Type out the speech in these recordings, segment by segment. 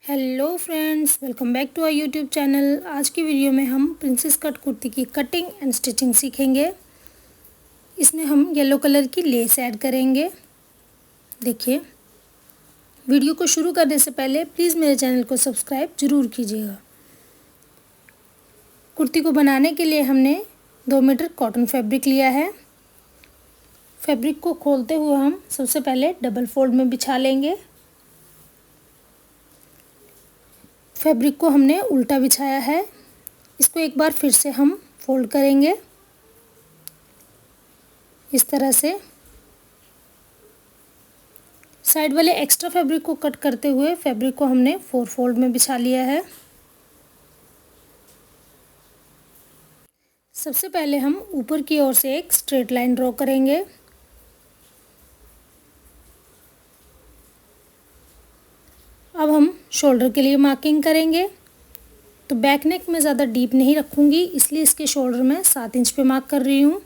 Hello friends, welcome back to our YouTube channel. आज की video में हम प्रिंसेस कट कुर्ती की कटिंग एंड स्टिचिंग सीखेंगे। इसमें हम येलो कलर की लेस ऐड करेंगे। देखिए, वीडियो को शुरू करने से पहले प्लीज़ मेरे चैनल को सब्सक्राइब ज़रूर कीजिएगा। कुर्ती को बनाने के लिए हमने 2 मीटर कॉटन फैब्रिक लिया है। फैब्रिक को खोलते हुए हम सबसे पहले डबल फोल्ड में बिछा लेंगे। फैब्रिक को हमने उल्टा बिछाया है। इसको एक बार फिर से हम फोल्ड करेंगे इस तरह से। साइड वाले एक्स्ट्रा फैब्रिक को कट करते हुए फैब्रिक को हमने 4 फोल्ड में बिछा लिया है। सबसे पहले हम ऊपर की ओर से एक स्ट्रेट लाइन ड्रॉ करेंगे। अब हम शोल्डर के लिए मार्किंग करेंगे। तो बैक नेक में ज़्यादा डीप नहीं रखूँगी, इसलिए इसके शोल्डर में 7 इंच पे मार्क कर रही हूँ।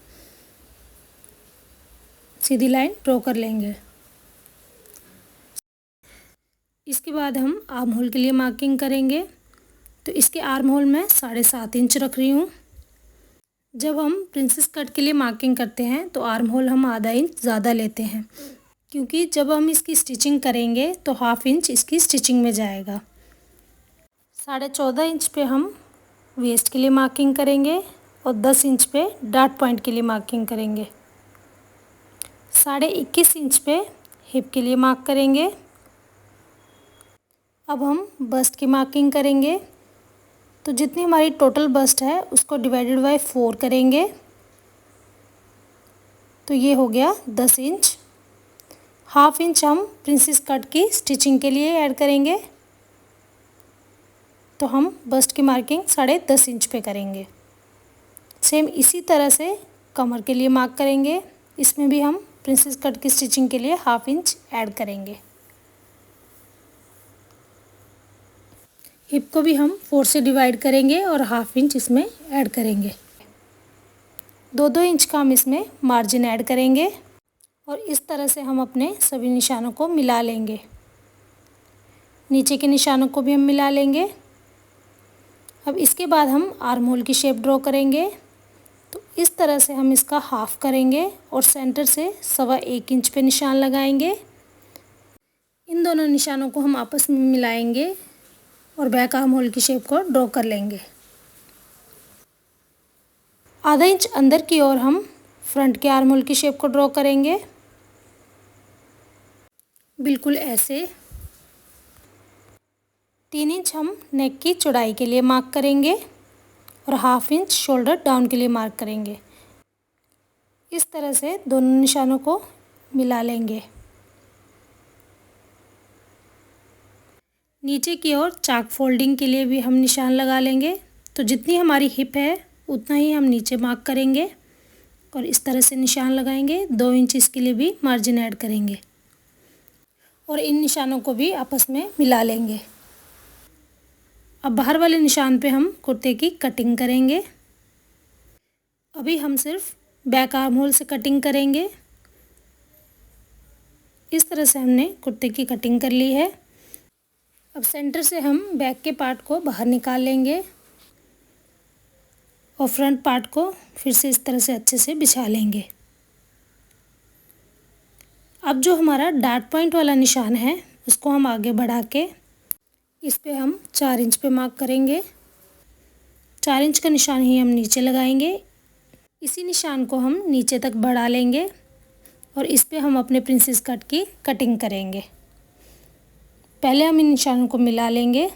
सीधी लाइन ड्रॉ कर लेंगे। इसके बाद हम आर्म होल के लिए मार्किंग करेंगे। तो इसके आर्म होल में 7.5 इंच रख रही हूँ। जब हम प्रिंसेस कट के लिए मार्किंग करते हैं तो आर्म होल हम आधा इंच ज़्यादा लेते हैं, क्योंकि जब हम इसकी स्टिचिंग करेंगे तो 1/2 इंच इसकी स्टिचिंग में जाएगा। 14.5 इंच पे हम वेस्ट के लिए मार्किंग करेंगे और 10 इंच पे डार्ट पॉइंट के लिए मार्किंग करेंगे। 21.5 इंच पे हिप के लिए मार्क करेंगे। अब हम बस्ट की मार्किंग करेंगे। तो जितनी हमारी टोटल बस्ट है उसको डिवाइडेड बाय 4 करेंगे। तो ये हो गया 10 इंच। 1/2 इंच हम प्रिंसेस कट की स्टिचिंग के लिए ऐड करेंगे। तो हम बस्ट की मार्किंग 10.5 इंच पे करेंगे। सेम इसी तरह से कमर के लिए मार्क करेंगे। इसमें भी हम प्रिंसेस कट की स्टिचिंग के लिए 1/2 इंच ऐड करेंगे। हिप को भी हम 4 से डिवाइड करेंगे और 1/2 इंच इसमें ऐड करेंगे। 2-2 इंच का हम इसमें मार्जिन ऐड करेंगे और इस तरह से हम अपने सभी निशानों को मिला लेंगे। नीचे के निशानों को भी हम मिला लेंगे। अब इसके बाद हम आर्म होल की शेप ड्रॉ करेंगे। तो इस तरह से हम इसका हाफ करेंगे और सेंटर से 1.25 इंच पे निशान लगाएंगे। इन दोनों निशानों को हम आपस में मिलाएंगे और बैक आर्म होल की शेप को ड्रॉ कर लेंगे। आधा इंच अंदर की ओर हम फ्रंट के आर्म होल की शेप को ड्रॉ करेंगे, बिल्कुल ऐसे। 3 इंच हम नेक की चौड़ाई के लिए मार्क करेंगे और 1/2 इंच शोल्डर डाउन के लिए मार्क करेंगे। इस तरह से दोनों निशानों को मिला लेंगे। नीचे की ओर चाक फोल्डिंग के लिए भी हम निशान लगा लेंगे। तो जितनी हमारी हिप है उतना ही हम नीचे मार्क करेंगे और इस तरह से निशान लगाएंगे। 2 इंच इसके लिए भी मार्जिन ऐड करेंगे और इन निशानों को भी आपस में मिला लेंगे। अब बाहर वाले निशान पे हम कुर्ते की कटिंग करेंगे। अभी हम सिर्फ बैक आर्म होल से कटिंग करेंगे। इस तरह से हमने कुर्ते की कटिंग कर ली है। अब सेंटर से हम बैक के पार्ट को बाहर निकाल लेंगे और फ्रंट पार्ट को फिर से इस तरह से अच्छे से बिछा लेंगे। अब जो हमारा डार्ट पॉइंट वाला निशान है उसको हम आगे बढ़ा के इस पे हम 4 इंच पे मार्क करेंगे। 4 इंच का निशान ही हम नीचे लगाएंगे। इसी निशान को हम नीचे तक बढ़ा लेंगे और इस पे हम अपने प्रिंसेस कट की कटिंग करेंगे। पहले हम इन निशानों को मिला लेंगे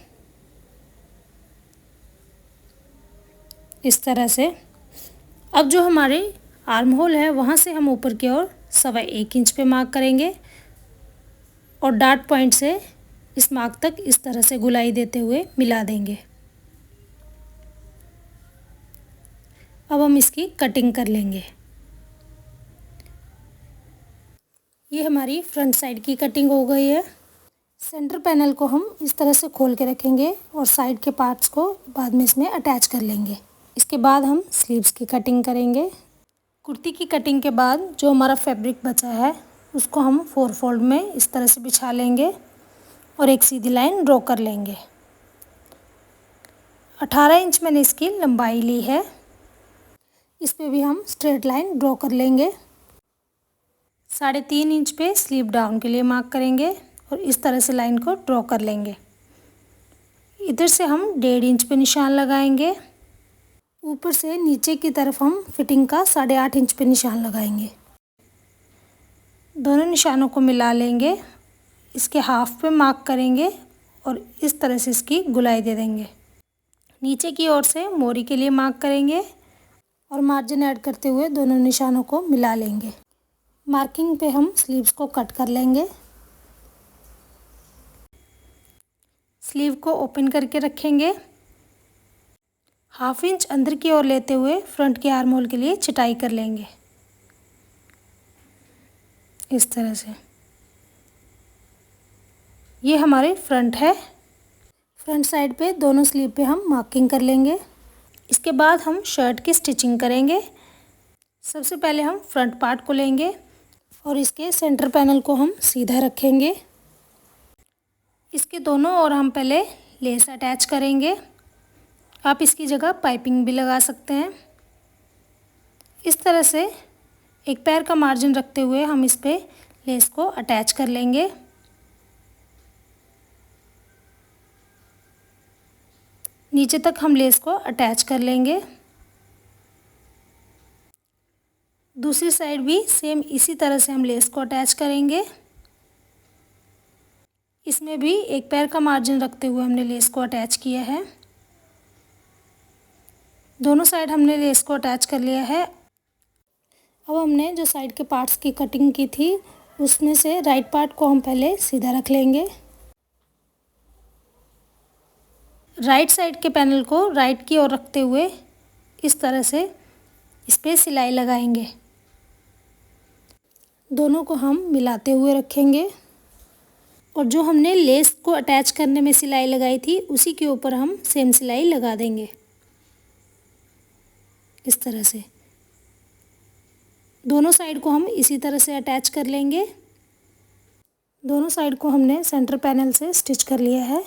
इस तरह से। अब जो हमारे आर्म होल है वहाँ से हम ऊपर की ओर 1.25 इंच पे मार्क करेंगे और डार्ट पॉइंट से इस मार्क तक इस तरह से गुलाई देते हुए मिला देंगे। अब हम इसकी कटिंग कर लेंगे। ये हमारी फ्रंट साइड की कटिंग हो गई है। सेंटर पैनल को हम इस तरह से खोल के रखेंगे और साइड के पार्ट्स को बाद में इसमें अटैच कर लेंगे। इसके बाद हम स्लीव्स की कटिंग करेंगे। कुर्ती की कटिंग के बाद जो हमारा फैब्रिक बचा है उसको हम 4 फोल्ड में इस तरह से बिछा लेंगे और एक सीधी लाइन ड्रॉ कर लेंगे। 18 इंच मैंने इसकी लंबाई ली है। इस पे भी हम स्ट्रेट लाइन ड्रॉ कर लेंगे। 3.5 इंच पे स्लीव डाउन के लिए मार्क करेंगे और इस तरह से लाइन को ड्रॉ कर लेंगे। इधर से हम 1.5 इंच पे निशान लगाएंगे। ऊपर से नीचे की तरफ हम फिटिंग का 8.5 इंच पे निशान लगाएंगे। दोनों निशानों को मिला लेंगे, इसके हाफ पे मार्क करेंगे और इस तरह से इसकी गुलाई दे देंगे। नीचे की ओर से मोरी के लिए मार्क करेंगे और मार्जिन ऐड करते हुए दोनों निशानों को मिला लेंगे। मार्किंग पे हम स्लीव्स को कट कर लेंगे। स्लीव को ओपन करके रखेंगे। 1/2 इंच अंदर की ओर लेते हुए फ्रंट के आर्म होल के लिए छटाई कर लेंगे, इस तरह से। ये हमारे फ्रंट है। फ्रंट साइड पे दोनों स्लीव पे हम मार्किंग कर लेंगे। इसके बाद हम शर्ट की स्टिचिंग करेंगे। सबसे पहले हम फ्रंट पार्ट को लेंगे और इसके सेंटर पैनल को हम सीधा रखेंगे। इसके दोनों ओर हम पहले लेस अटैच करेंगे। आप इसकी जगह पाइपिंग भी लगा सकते हैं। इस तरह से एक पैर का मार्जिन रखते हुए हम इस पे लेस को अटैच कर लेंगे। नीचे तक हम लेस को अटैच कर लेंगे। दूसरी साइड भी सेम इसी तरह से हम लेस को अटैच करेंगे। इसमें भी एक पैर का मार्जिन रखते हुए हमने लेस को अटैच किया है। दोनों साइड हमने लेस को अटैच कर लिया है। अब हमने जो साइड के पार्ट्स की कटिंग की थी उसमें से राइट पार्ट को हम पहले सीधा रख लेंगे। राइट साइड के पैनल को राइट की ओर रखते हुए इस तरह से इस पे सिलाई लगाएंगे। दोनों को हम मिलाते हुए रखेंगे और जो हमने लेस को अटैच करने में सिलाई लगाई थी उसी के ऊपर हम सेम सिलाई लगा देंगे, इस तरह से। दोनों साइड को हम इसी तरह से अटैच कर लेंगे। दोनों साइड को हमने सेंटर पैनल से स्टिच कर लिया है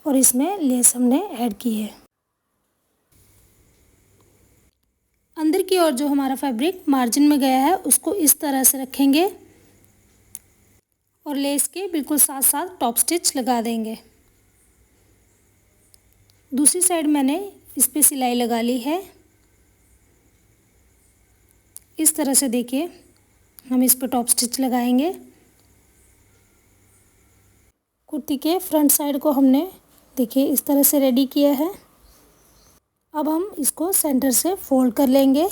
और इसमें लेस हमने ऐड की है। अंदर की ओर जो हमारा फैब्रिक मार्जिन में गया है उसको इस तरह से रखेंगे और लेस के बिल्कुल साथ साथ टॉप स्टिच लगा देंगे। दूसरी साइड मैंने इस पे सिलाई लगा ली है। इस तरह से देखिए हम इस पे टॉप स्टिच लगाएंगे। कुर्ती के फ्रंट साइड को हमने देखिए इस तरह से रेडी किया है। अब हम इसको सेंटर से फोल्ड कर लेंगे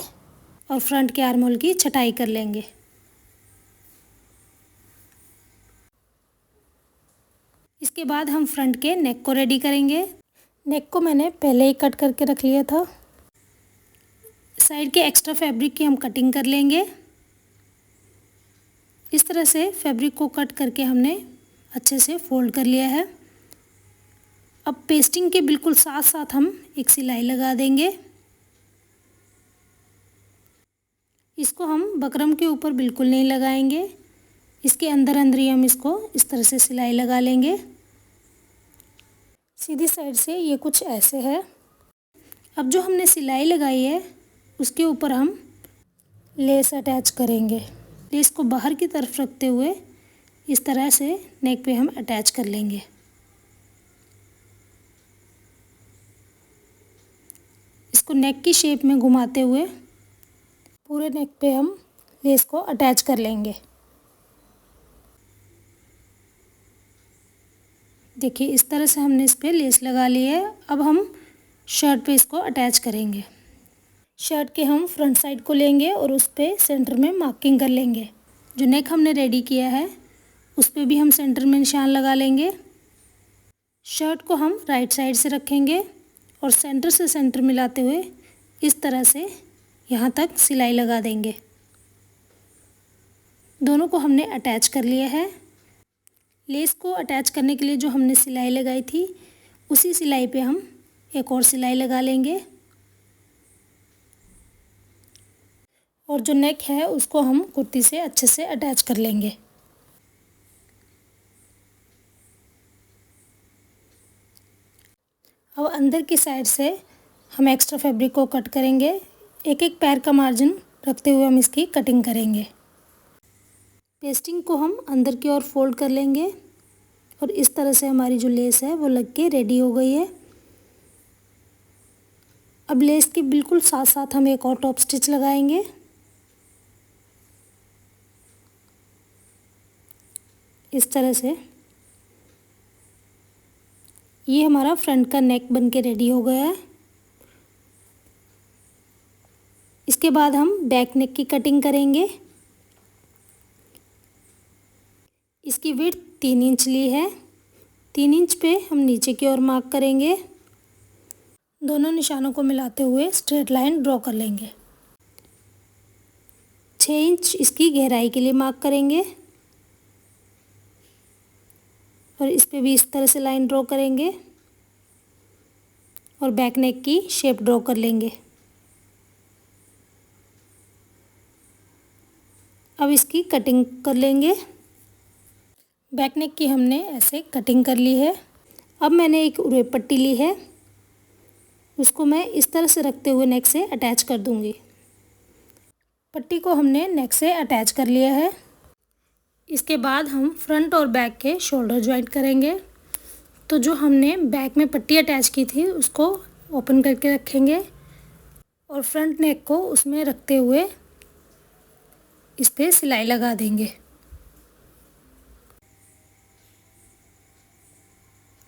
और फ्रंट के आर्म होल की छटाई कर लेंगे। इसके बाद हम फ्रंट के नेक को रेडी करेंगे। नेक को मैंने पहले ही कट करके रख लिया था। साइड के एक्स्ट्रा फैब्रिक की हम कटिंग कर लेंगे। इस तरह से फैब्रिक को कट करके हमने अच्छे से फोल्ड कर लिया है। अब पेस्टिंग के बिल्कुल साथ साथ हम एक सिलाई लगा देंगे। इसको हम बकरम के ऊपर बिल्कुल नहीं लगाएंगे, इसके अंदर अंदर ही हम इसको इस तरह से सिलाई लगा लेंगे। सीधी साइड से ये कुछ ऐसे है। अब जो हमने सिलाई लगाई है उसके ऊपर हम लेस अटैच करेंगे। लेस को बाहर की तरफ रखते हुए इस तरह से नेक पे हम अटैच कर लेंगे। इसको नेक की शेप में घुमाते हुए पूरे नेक पे हम लेस को अटैच कर लेंगे। देखिए इस तरह से हमने इस पे लेस लगा ली है। अब हम शर्ट पे इसको अटैच करेंगे। शर्ट के हम फ्रंट साइड को लेंगे और उस पे सेंटर में मार्किंग कर लेंगे। जो नेक हमने रेडी किया है उस पे भी हम सेंटर में निशान लगा लेंगे। शर्ट को हम राइट साइड से रखेंगे और सेंटर से सेंटर मिलाते हुए इस तरह से यहाँ तक सिलाई लगा देंगे। दोनों को हमने अटैच कर लिया है। लेस को अटैच करने के लिए जो हमने सिलाई लगाई थी उसी सिलाई पे हम एक और सिलाई लगा लेंगे और जो नेक है उसको हम कुर्ती से अच्छे से अटैच कर लेंगे। अब अंदर की साइड से हम एक्स्ट्रा फैब्रिक को कट करेंगे। एक एक पैर का मार्जिन रखते हुए हम इसकी कटिंग करेंगे। पेस्टिंग को हम अंदर की ओर फोल्ड कर लेंगे और इस तरह से हमारी जो लेस है वो लग के रेडी हो गई है। अब लेस के बिल्कुल साथ साथ हम एक और टॉप स्टिच लगाएंगे। इस तरह से ये हमारा फ्रंट का नेक बन के रेडी हो गया है। इसके बाद हम बैक नेक की कटिंग करेंगे। इसकी विड्थ 3 इंच ली है। 3 इंच पे हम नीचे की ओर मार्क करेंगे। दोनों निशानों को मिलाते हुए स्ट्रेट लाइन ड्रॉ कर लेंगे। 6 इंच इसकी गहराई के लिए मार्क करेंगे और इस पे भी इस तरह से लाइन ड्रॉ करेंगे और बैक नेक की शेप ड्रॉ कर लेंगे। अब इसकी कटिंग कर लेंगे। बैक नेक की हमने ऐसे कटिंग कर ली है। अब मैंने एक उरे पट्टी ली है, उसको मैं इस तरह से रखते हुए नेक से अटैच कर दूंगी। पट्टी को हमने नेक से अटैच कर लिया है। इसके बाद हम फ्रंट और बैक के शोल्डर जॉइंट करेंगे। तो जो हमने बैक में पट्टी अटैच की थी उसको ओपन करके रखेंगे और फ्रंट नेक को उसमें रखते हुए इस पे सिलाई लगा देंगे।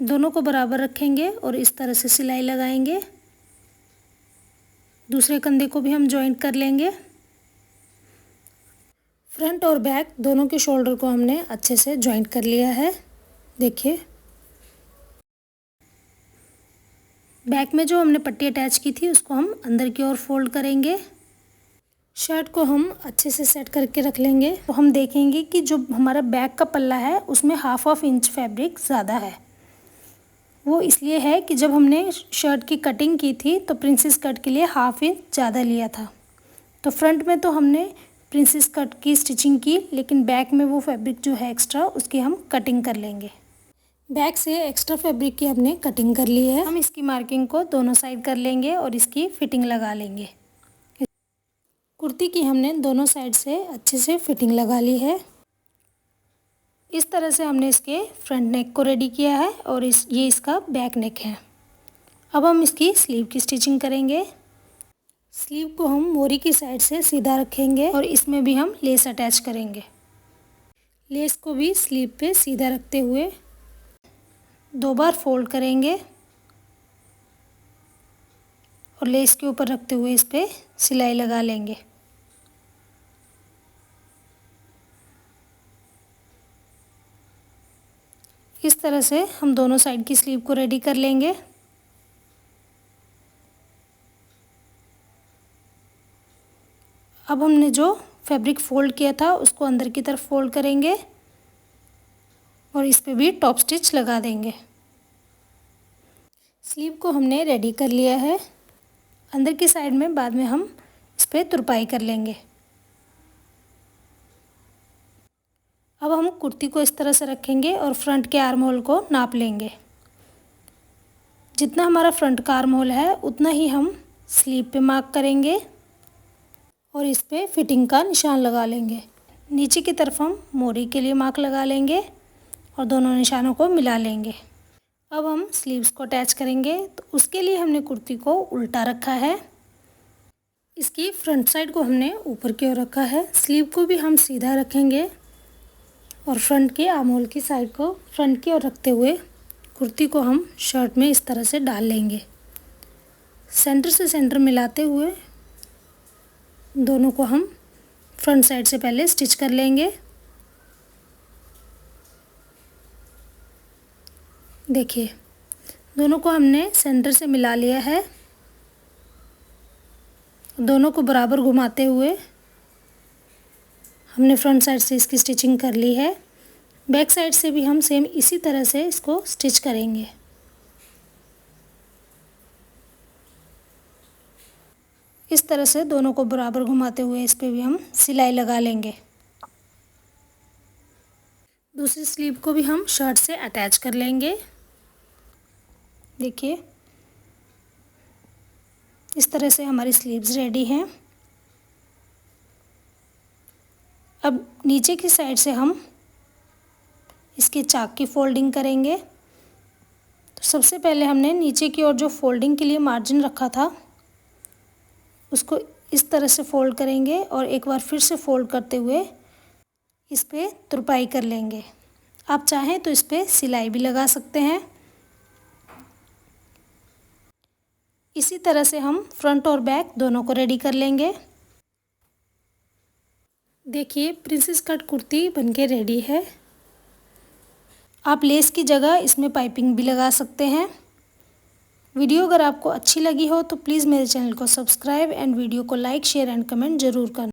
दोनों को बराबर रखेंगे और इस तरह से सिलाई लगाएंगे। दूसरे कंधे को भी हम जॉइंट कर लेंगे। फ्रंट और बैक दोनों के शोल्डर को हमने अच्छे से जॉइंट कर लिया है। देखिए, बैक में जो हमने पट्टी अटैच की थी उसको हम अंदर की ओर फोल्ड करेंगे। शर्ट को हम अच्छे से सेट करके रख लेंगे। तो हम देखेंगे कि जो हमारा बैक का पल्ला है उसमें हाफ इंच फैब्रिक ज़्यादा है। वो इसलिए है कि जब हमने शर्ट की कटिंग की थी तो प्रिंसेस कट के लिए हाफ इंच ज़्यादा लिया था। तो फ्रंट में तो हमने प्रिंसेस कट की स्टिचिंग की, लेकिन बैक में वो फैब्रिक जो है एक्स्ट्रा उसकी हम कटिंग कर लेंगे। बैक से एक्स्ट्रा फैब्रिक की हमने कटिंग कर ली है। हम इसकी मार्किंग को दोनों साइड कर लेंगे और इसकी फिटिंग लगा लेंगे। कुर्ती की हमने दोनों साइड से अच्छे से फिटिंग लगा ली है। इस तरह से हमने इसके फ्रंट नेक को रेडी किया है और ये इसका बैक नेक है। अब हम इसकी स्लीव की स्टिचिंग करेंगे। स्लीव को हम मोरी की साइड से सीधा रखेंगे और इसमें भी हम लेस अटैच करेंगे। लेस को भी स्लीव पे सीधा रखते हुए 2 बार फोल्ड करेंगे और लेस के ऊपर रखते हुए इस पे सिलाई लगा लेंगे। इस तरह से हम दोनों साइड की स्लीव को रेडी कर लेंगे। अब हमने जो फैब्रिक फोल्ड किया था उसको अंदर की तरफ फोल्ड करेंगे और इस पे भी टॉप स्टिच लगा देंगे। स्लीव को हमने रेडी कर लिया है। अंदर की साइड में बाद में हम इस पे तुरपाई कर लेंगे। अब हम कुर्ती को इस तरह से रखेंगे और फ्रंट के आर्म होल को नाप लेंगे। जितना हमारा फ्रंट का आर्म होल है उतना ही हम स्लीव पे मार्क करेंगे और इस पे फिटिंग का निशान लगा लेंगे। नीचे की तरफ हम मोरी के लिए मार्क लगा लेंगे और दोनों निशानों को मिला लेंगे। अब हम स्लीव्स को अटैच करेंगे। तो उसके लिए हमने कुर्ती को उल्टा रखा है। इसकी फ्रंट साइड को हमने ऊपर की ओर रखा है। स्लीव को भी हम सीधा रखेंगे और फ्रंट के आर्म होल की साइड को फ्रंट की ओर रखते हुए कुर्ती को हम शर्ट में इस तरह से डाल लेंगे। सेंटर से सेंटर मिलाते हुए दोनों को हम फ्रंट साइड से पहले स्टिच कर लेंगे। देखिए, दोनों को हमने सेंटर से मिला लिया है। दोनों को बराबर घुमाते हुए हमने फ्रंट साइड से इसकी स्टिचिंग कर ली है। बैक साइड से भी हम सेम इसी तरह से इसको स्टिच करेंगे। इस तरह से दोनों को बराबर घुमाते हुए इस पे भी हम सिलाई लगा लेंगे। दूसरी स्लीव को भी हम शर्ट से अटैच कर लेंगे। देखिए, इस तरह से हमारी स्लीव्स रेडी हैं। अब नीचे की साइड से हम इसके चाक की फोल्डिंग करेंगे। तो सबसे पहले हमने नीचे की ओर जो फोल्डिंग के लिए मार्जिन रखा था उसको इस तरह से फोल्ड करेंगे और एक बार फिर से फोल्ड करते हुए इस पे तुरपाई कर लेंगे। आप चाहें तो इस पे सिलाई भी लगा सकते हैं। इसी तरह से हम फ्रंट और बैक दोनों को रेडी कर लेंगे। देखिए प्रिंसेस कट कुर्ती बनके रेडी है। आप लेस की जगह इसमें पाइपिंग भी लगा सकते हैं। वीडियो अगर आपको अच्छी लगी हो तो प्लीज़ मेरे चैनल को सब्सक्राइब एंड वीडियो को लाइक शेयर एंड कमेंट ज़रूर करना।